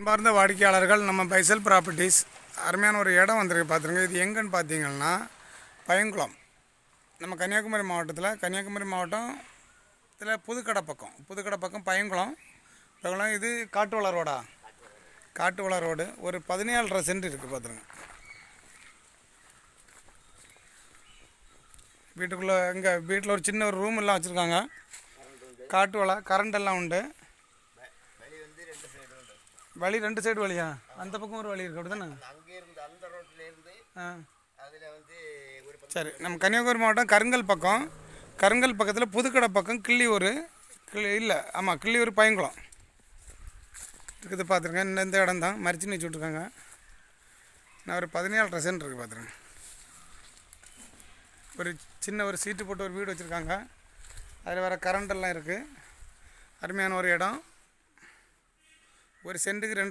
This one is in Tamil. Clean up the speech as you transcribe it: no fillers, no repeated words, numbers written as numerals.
அன்பார்ந்த வாடிக்கையாளர்கள், நம்ம பைசல் ப்ராப்பர்ட்டிஸ் அருமையான ஒரு இடம் வந்திருக்கு பார்த்துருங்க. இது எங்கன்னு பார்த்தீங்கன்னா பையங்குளம், நம்ம கன்னியாகுமரி மாவட்டத்தில், கன்னியாகுமரி மாவட்டம் இதில் புதுக்கடை பக்கம் பையங்குளம். இது காட்டுவள ரோடா? காட்டுவள ரோடு. ஒரு 17.5 சென்ட் இருக்குது பார்த்துருங்க. வீட்டுக்குள்ளே எங்கள் வீட்டில் ஒரு சின்ன ஒரு ரூம் எல்லாம் வச்சுருக்காங்க. காட்டுவளை, கரண்ட் எல்லாம் உண்டு. வழி 2 சைடு வழியா? அந்த பக்கம் ஒரு வழி இருக்குது, அப்படி தானே? சரி, நம்ம கன்னியாகுமரி மாவட்டம் கருங்கல் பக்கத்தில் புதுக்கடை பக்கம் கிள்ளியூர் இல்லை, ஆமாம், கிள்ளியூர் பையங்குளம் இருக்குது பார்த்துருங்க. இந்த இடம் தான் மரிச்சின்னு வச்சுட்ருக்காங்க. நான் ஒரு 17.5 சென்ட் இருக்குது பார்த்துருங்க. ஒரு சின்ன ஒரு சீட்டு போட்டு ஒரு வீடு வச்சுருக்காங்க. அதில் வேறு கரண்டெல்லாம் இருக்குது. அருமையான ஒரு இடம். ஒரு சென்ட்டுக்கு 2